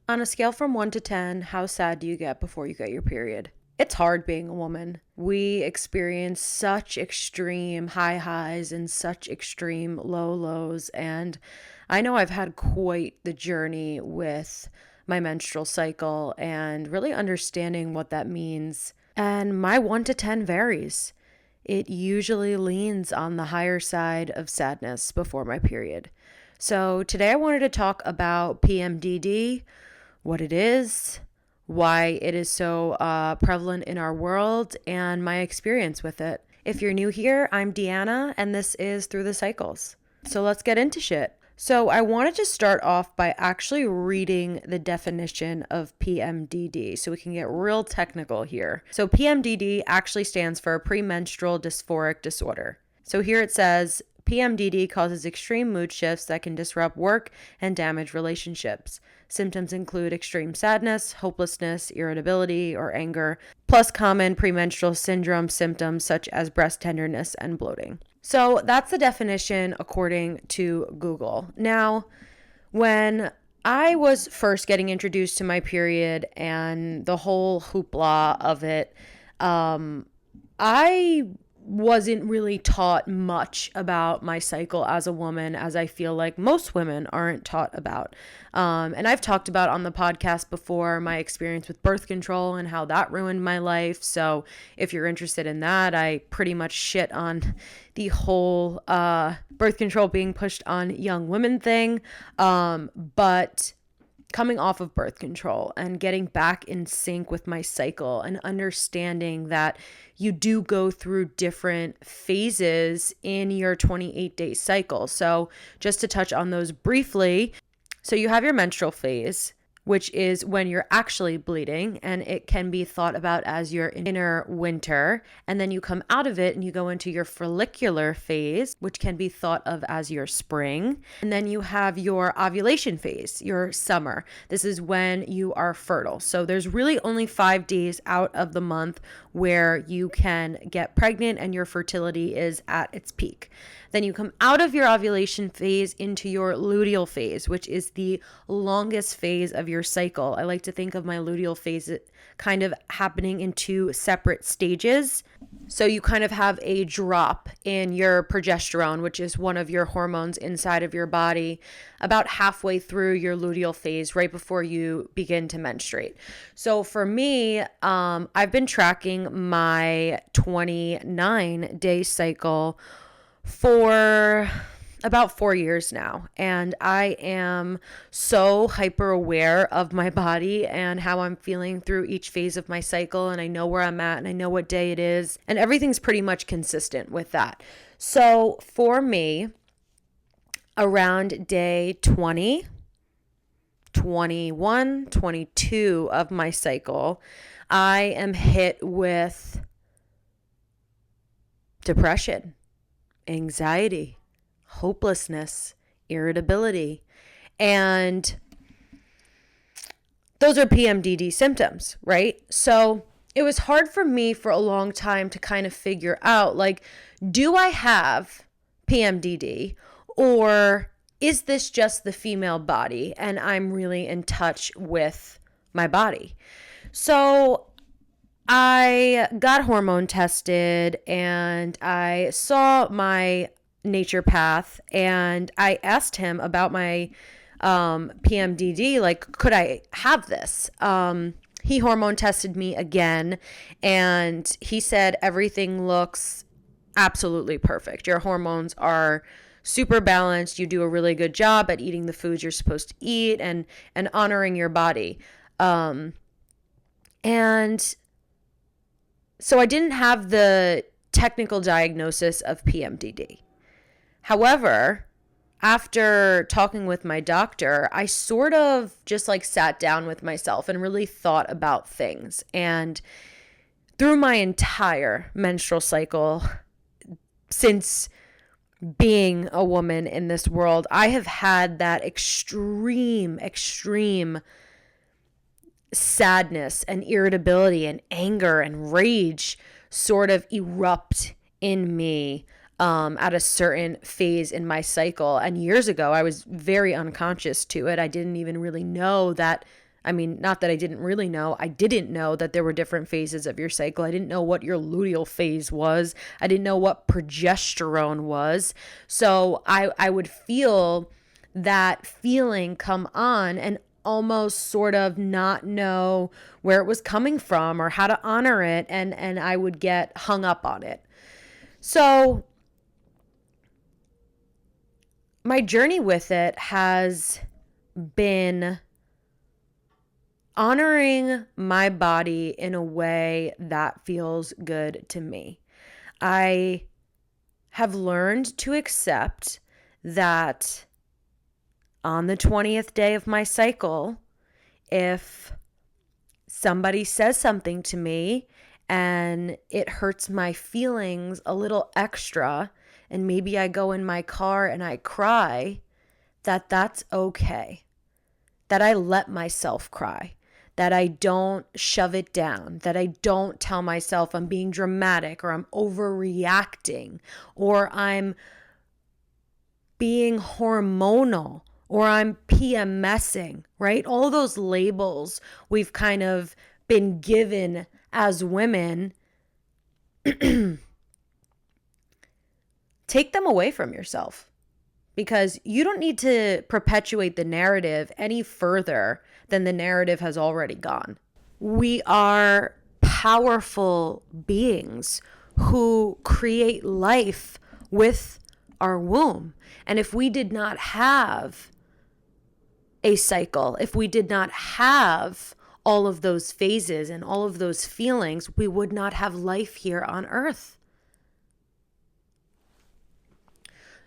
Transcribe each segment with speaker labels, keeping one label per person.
Speaker 1: On a scale from 1 to 10, how sad do you get before you get your period? It's hard being a woman. We experience such extreme high highs and such extreme low lows. And I know I've had quite the journey with my menstrual cycle and really understanding what that means. And my 1 to 10 varies. It usually leans on the higher side of sadness before my period. So today I wanted to talk about PMDD, what it is, why it is so prevalent in our world, and my experience with it. If you're new here, I'm Deanna, and this is Through the Cycles. So let's get into shit. So I wanted to start off by actually reading the definition of PMDD so we can get real technical here. So PMDD actually stands for Premenstrual Dysphoric Disorder. So here it says, PMDD causes extreme mood shifts that can disrupt work and damage relationships. Symptoms include extreme sadness, hopelessness, irritability, or anger, plus common premenstrual syndrome symptoms such as breast tenderness and bloating. So that's the definition according to Google. Now, when I was first getting introduced to my period and the whole hoopla of it, I wasn't really taught much about my cycle as a woman, as I feel like most women aren't taught about. And I've talked about on the podcast before my experience with birth control and how that ruined my life. So if you're interested in that, I pretty much shit on the whole birth control being pushed on young women thing. But coming off of birth control and getting back in sync with my cycle and understanding that you do go through different phases in your 28-day cycle. So just to touch on those briefly, so you have your menstrual phase, which is when you're actually bleeding, and it can be thought about as your inner winter. And then you come out of it and you go into your follicular phase, which can be thought of as your spring. And then you have your ovulation phase, your summer. This is when you are fertile. So there's really only 5 days out of the month where you can get pregnant and your fertility is at its peak. Then you come out of your ovulation phase into your luteal phase, which is the longest phase of your cycle. I like to think of my luteal phase kind of happening in 2 separate stages. So you kind of have a drop in your progesterone, which is one of your hormones inside of your body, about halfway through your luteal phase, right before you begin to menstruate. So for me, I've been tracking my 29-day cycle for about 4 years now. And I am so hyper aware of my body and how I'm feeling through each phase of my cycle. And I know where I'm at and I know what day it is. And everything's pretty much consistent with that. So for me, around day 20, 21, 22 of my cycle, I am hit with depression, anxiety, hopelessness, irritability, and those are PMDD symptoms, right? So it was hard for me for a long time to kind of figure out, like, do I have PMDD, or is this just the female body and I'm really in touch with my body? So I got hormone tested and I saw my naturopath and I asked him about my PMDD, like, could I have this? He hormone tested me again and he said everything looks absolutely perfect. Your hormones are super balanced. You do a really good job at eating the foods you're supposed to eat and honoring your body. And so I didn't have the technical diagnosis of PMDD. However, after talking with my doctor, I sort of just like sat down with myself and really thought about things. And through my entire menstrual cycle, since being a woman in this world, I have had that extreme sadness and irritability and anger and rage sort of erupt in me at a certain phase in my cycle. And years ago, I was very unconscious to it. I didn't even really know that I mean, not that I didn't really know. I didn't know that there were different phases of your cycle. I didn't know what your luteal phase was. I didn't know what progesterone was. So I would feel that feeling come on and almost sort of not know where it was coming from or how to honor it, and I would get hung up on it. So my journey with it has been honoring my body in a way that feels good to me. I have learned to accept that on the 20th day of my cycle, if somebody says something to me and it hurts my feelings a little extra, and maybe I go in my car and I cry, that's okay. That I let myself cry. That I don't shove it down. That I don't tell myself I'm being dramatic or I'm overreacting or I'm being hormonal or I'm PMSing, right? All those labels we've kind of been given as women, take them away from yourself, because you don't need to perpetuate the narrative any further than the narrative has already gone. We are powerful beings who create life with our womb. And if we did not have a cycle, if we did not have all of those phases and all of those feelings, we would not have life here on earth.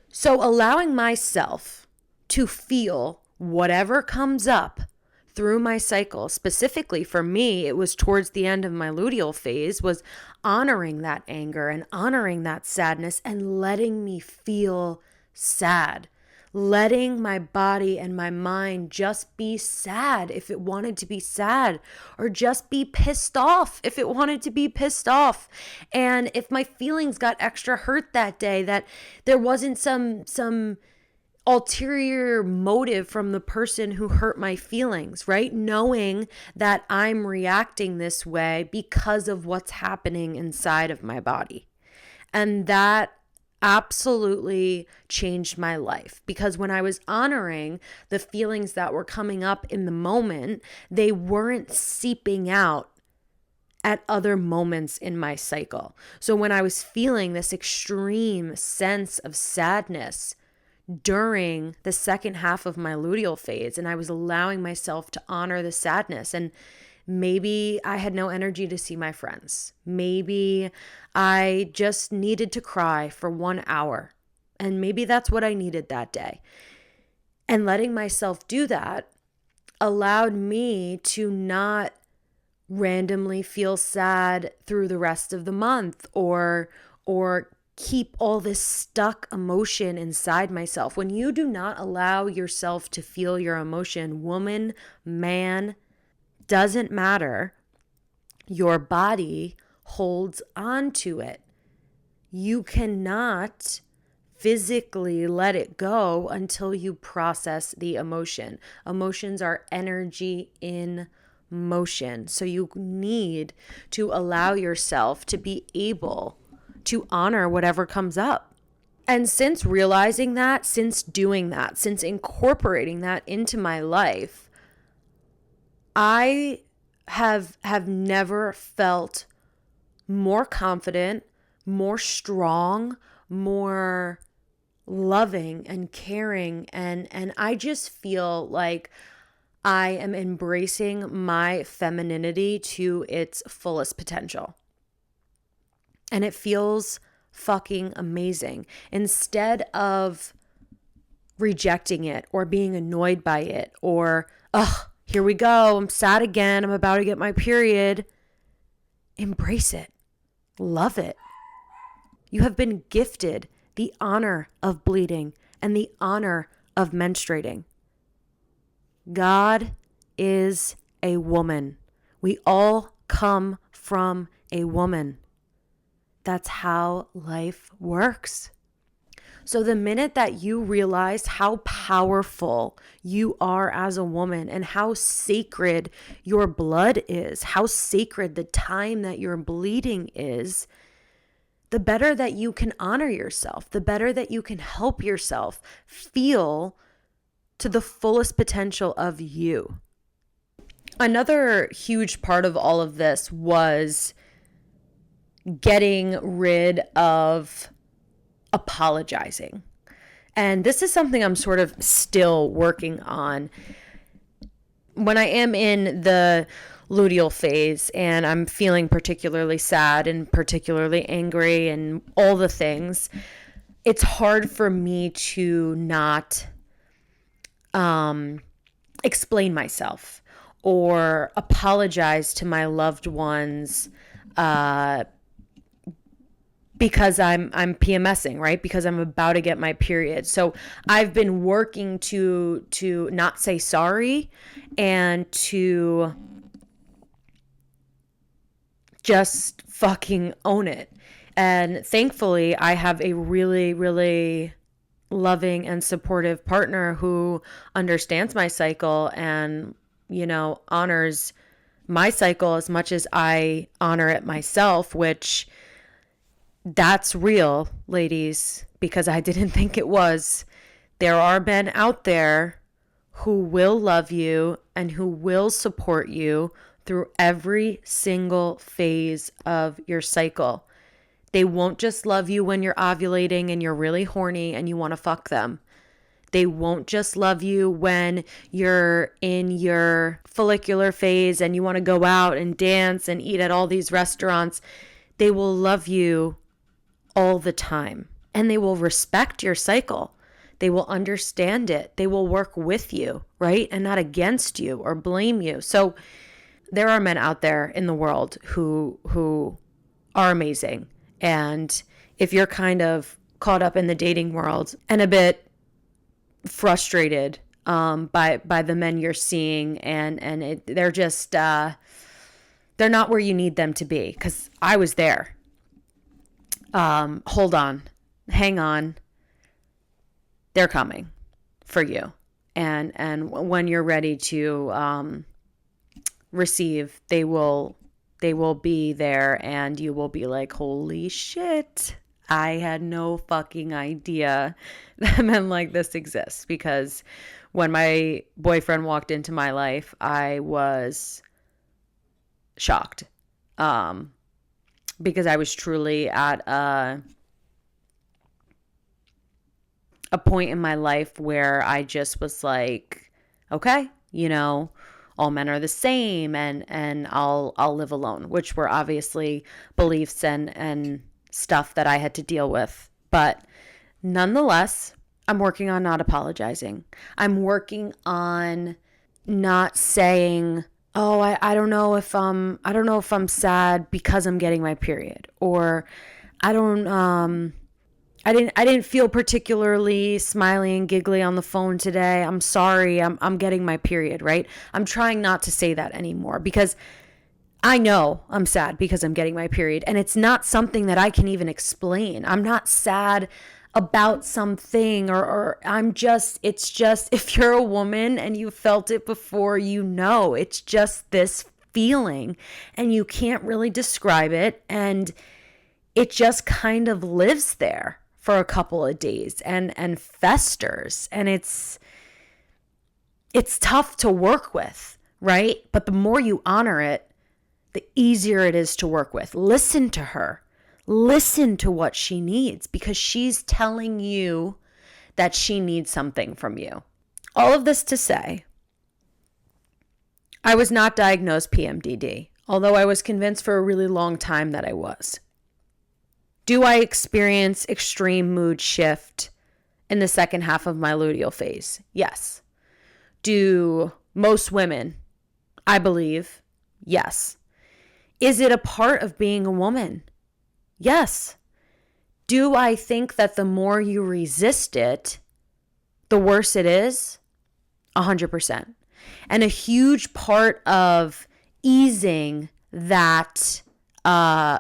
Speaker 1: So allowing myself to feel whatever comes up through my cycle, specifically for me, it was towards the end of my luteal phase, was honoring that anger and honoring that sadness and letting me feel sad. Letting my body and my mind just be sad if it wanted to be sad, or just be pissed off if it wanted to be pissed off. And if my feelings got extra hurt that day, that there wasn't some ulterior motive from the person who hurt my feelings, right? Knowing that I'm reacting this way because of what's happening inside of my body. And that absolutely changed my life, because when I was honoring the feelings that were coming up in the moment, they weren't seeping out at other moments in my cycle. So when I was feeling this extreme sense of sadness during the second half of my luteal phase, and I was allowing myself to honor the sadness, and maybe I had no energy to see my friends. Maybe I just needed to cry for 1 hour. And maybe that's what I needed that day. And letting myself do that allowed me to not randomly feel sad through the rest of the month or keep all this stuck emotion inside myself. When you do not allow yourself to feel your emotion, woman, man, doesn't matter, your body holds on to it. You cannot physically let it go until you process the emotion. Emotions are energy in motion. So you need to allow yourself to be able to honor whatever comes up. And since realizing that, since doing that, since incorporating that into my life, I have never felt more confident, more strong, more loving and caring. And I just feel like I am embracing my femininity to its fullest potential. And it feels fucking amazing. Instead of rejecting it or being annoyed by it or, here we go, I'm sad again, I'm about to get my period. Embrace it. Love it. You have been gifted the honor of bleeding and the honor of menstruating. God is a woman. We all come from a woman. That's how life works. So the minute that you realize how powerful you are as a woman and how sacred your blood is, how sacred the time that you're bleeding is, the better that you can honor yourself, the better that you can help yourself feel to the fullest potential of you. Another huge part of all of this was getting rid of apologizing. And this is something I'm sort of still working on. When I am in the luteal phase and I'm feeling particularly sad and particularly angry and all the things, it's hard for me to not explain myself or apologize to my loved ones because I'm PMSing, right? Because I'm about to get my period. So I've been working to not say sorry and to just fucking own it. And thankfully, I have a really, really loving and supportive partner who understands my cycle and, honors my cycle as much as I honor it myself, which that's real, ladies, because I didn't think it was. There are men out there who will love you and who will support you through every single phase of your cycle. They won't just love you when you're ovulating and you're really horny and you want to fuck them. They won't just love you when you're in your follicular phase and you want to go out and dance and eat at all these restaurants. They will love you all the time, and they will respect your cycle. They will understand it. They will work with you, right? And not against you or blame you. So there are men out there in the world who are amazing. And if you're kind of caught up in the dating world and a bit frustrated by the men you're seeing and they're just they're not where you need them to be, because I was there. Hold on, hang on. They're coming for you. And when you're ready to receive, they will be there, and you will be like, holy shit, I had no fucking idea that men like this exist. Because when my boyfriend walked into my life, I was shocked. Because I was truly at a point in my life where I just was like, okay, all men are the same, and I'll live alone, which were obviously beliefs and stuff that I had to deal with. But nonetheless, I'm working on not apologizing. I'm working on not saying, oh, I don't know if I'm sad because I'm getting my period, or I didn't feel particularly smiley and giggly on the phone today. I'm sorry. I'm getting my period, right? I'm trying not to say that anymore, because I know I'm sad because I'm getting my period, and it's not something that I can even explain. I'm not sad about something, or it's just, if you're a woman and you felt it before, it's just this feeling, and you can't really describe it, and it just kind of lives there for a couple of days and festers, and it's tough to work with, right? But the more you honor it, the easier it is to work with. Listen to her. Listen to what she needs, because she's telling you that she needs something from you. All of this to say, I was not diagnosed PMDD, although I was convinced for a really long time that I was. Do I experience extreme mood shift in the second half of my luteal phase? Yes. Do most women? I believe, yes. Is it a part of being a woman? Yes. Do I think that the more you resist it, the worse it is? 100%. And a huge part of easing that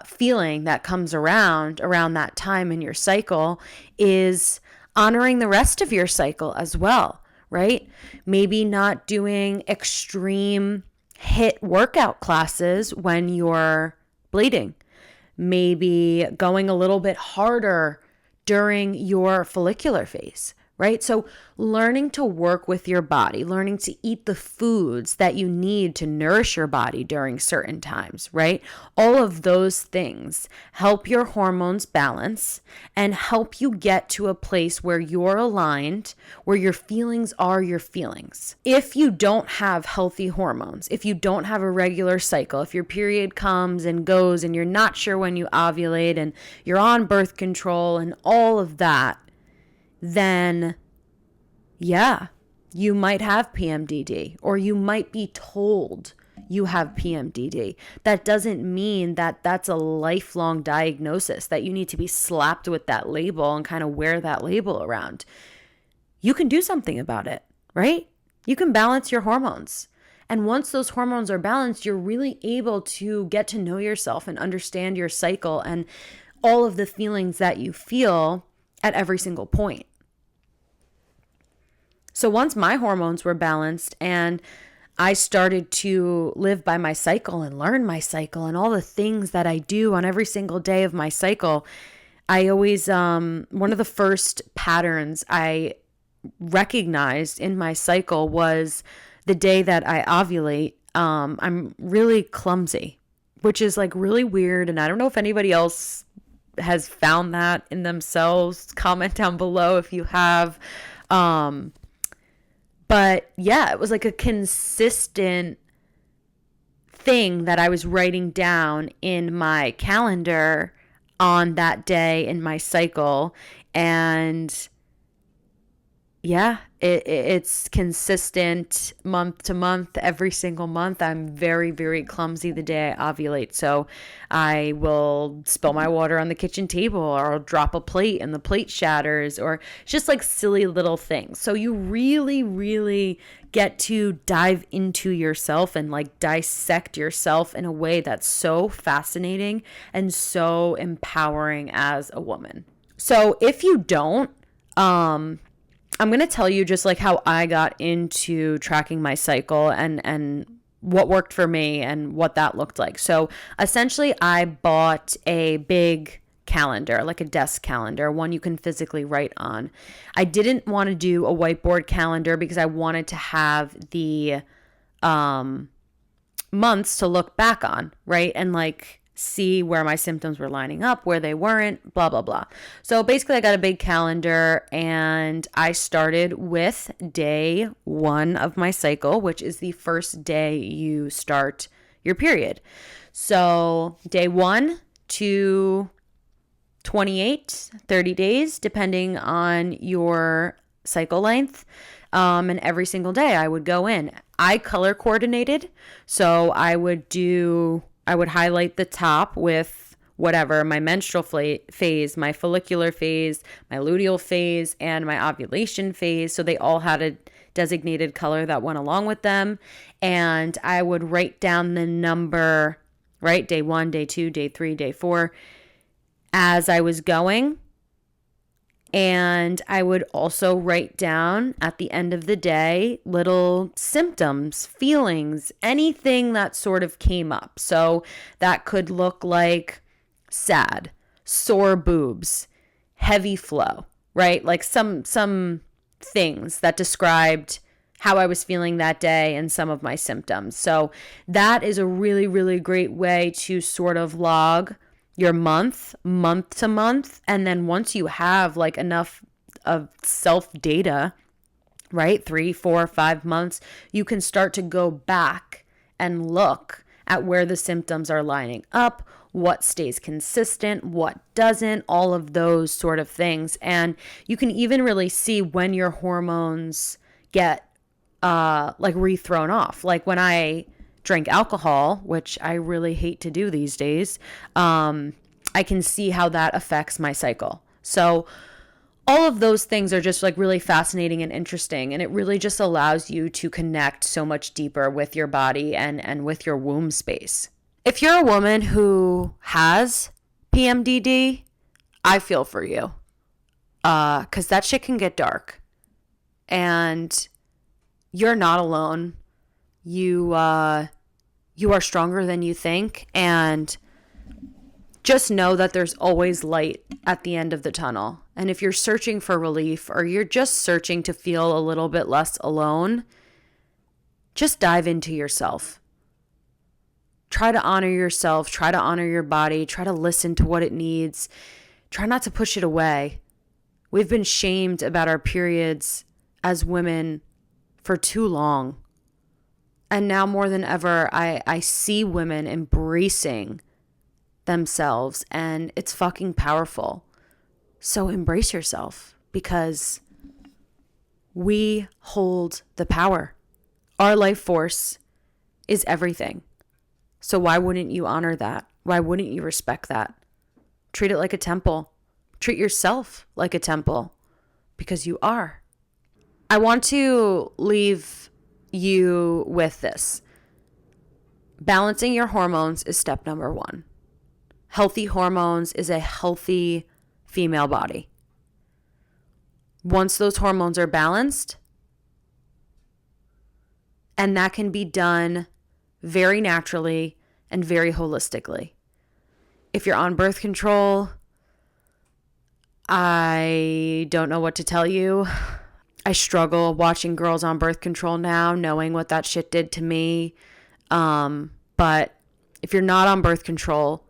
Speaker 1: feeling that comes around that time in your cycle is honoring the rest of your cycle as well, right? Maybe not doing extreme HIIT workout classes when you're bleeding. Maybe going a little bit harder during your follicular phase, right? So learning to work with your body, learning to eat the foods that you need to nourish your body during certain times, right? All of those things help your hormones balance and help you get to a place where you're aligned, where your feelings are your feelings. If you don't have healthy hormones, if you don't have a regular cycle, if your period comes and goes and you're not sure when you ovulate and you're on birth control and all of that, then yeah, you might have PMDD, or you might be told you have PMDD. That doesn't mean that that's a lifelong diagnosis, that you need to be slapped with that label and kind of wear that label around. You can do something about it, right? You can balance your hormones. And once those hormones are balanced, you're really able to get to know yourself and understand your cycle and all of the feelings that you feel at every single point. So once my hormones were balanced and I started to live by my cycle and learn my cycle and all the things that I do on every single day of my cycle, I always, one of the first patterns I recognized in my cycle was the day that I ovulate, I'm really clumsy, which is like really weird. And I don't know if anybody else has found that in themselves. Comment down below if you have. But yeah, it was like a consistent thing that I was writing down in my calendar on that day in my cycle. And yeah, it's consistent month to month, every single month. I'm very, very clumsy the day I ovulate. So I will spill my water on the kitchen table, or I'll drop a plate and the plate shatters, or just like silly little things. So you really, really get to dive into yourself and like dissect yourself in a way that's so fascinating and so empowering as a woman. So if you don't, I'm going to tell you just like how I got into tracking my cycle and what worked for me and what that looked like. So essentially I bought a big calendar, like a desk calendar, one you can physically write on. I didn't want to do a whiteboard calendar because I wanted to have the months to look back on, right? And like see where my symptoms were lining up, where they weren't, blah, blah, blah. So basically I got a big calendar and I started with day 1 of my cycle, which is the first day you start your period. So day 1 to 28, 30 days, depending on your cycle length. And every single day I would go in. I color coordinated. So I would highlight the top with whatever, my menstrual phase, my follicular phase, my luteal phase, and my ovulation phase. So they all had a designated color that went along with them. And I would write down the number, right? Day 1, day 2, day 3, day 4, as I was going. And I would also write down at the end of the day little symptoms, feelings, anything that sort of came up. So that could look like sad, sore boobs, heavy flow, right? Like some things that described how I was feeling that day and some of my symptoms. So that is a really, really great way to sort of log your month to month. And then once you have like enough of self data, right? 3, 4, 5 months, you can start to go back and look at where the symptoms are lining up, what stays consistent, what doesn't, all of those sort of things. And you can even really see when your hormones get like re-thrown off. Like when I drink alcohol, which I really hate to do these days, I can see how that affects my cycle. So all of those things are just like really fascinating and interesting. And it really just allows you to connect so much deeper with your body and with your womb space. If you're a woman who has PMDD, I feel for you. 'Cause that shit can get dark. And you're not alone. You are stronger than you think, and just know that there's always light at the end of the tunnel. And if you're searching for relief, or you're just searching to feel a little bit less alone, just dive into yourself. Try to honor yourself. Try to honor your body. Try to listen to what it needs. Try not to push it away. We've been shamed about our periods as women for too long. And now more than ever, I see women embracing themselves, and it's fucking powerful. So embrace yourself, because we hold the power. Our life force is everything. So why wouldn't you honor that? Why wouldn't you respect that? Treat it like a temple. Treat yourself like a temple, because you are. I want to leave you with this. Balancing your hormones is step number 1. Healthy hormones is a healthy female body. Once those hormones are balanced, and that can be done very naturally and very holistically. If you're on birth control, I don't know what to tell you. I struggle watching girls on birth control now, knowing what that shit did to me. But if you're not on birth control,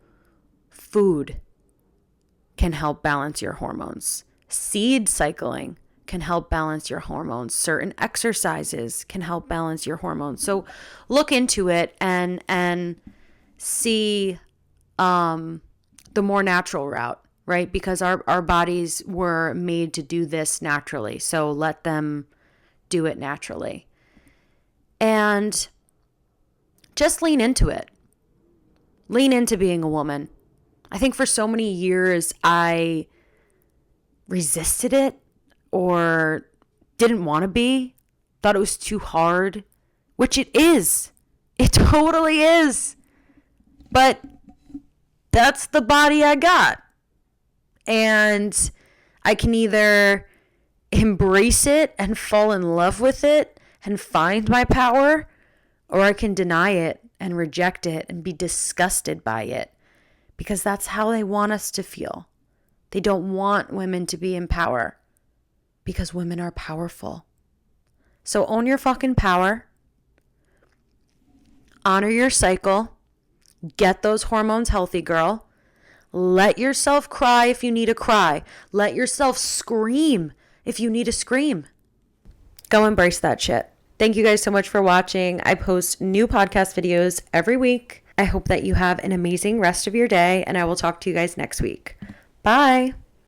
Speaker 1: food can help balance your hormones. Seed cycling can help balance your hormones. Certain exercises can help balance your hormones. So look into it and see the more natural route, right? Because our bodies were made to do this naturally. So let them do it naturally. And just lean into it. Lean into being a woman. I think for so many years I resisted it or didn't want to be, thought it was too hard, which it is. It totally is. But that's the body I got. And I can either embrace it and fall in love with it and find my power, or I can deny it and reject it and be disgusted by it, because that's how they want us to feel. They don't want women to be in power, because women are powerful. So own your fucking power. Honor your cycle. Get those hormones healthy, girl. Let yourself cry if you need to cry. Let yourself scream if you need to scream. Go embrace that shit. Thank you guys so much for watching. I post new podcast videos every week. I hope that you have an amazing rest of your day, and I will talk to you guys next week. Bye.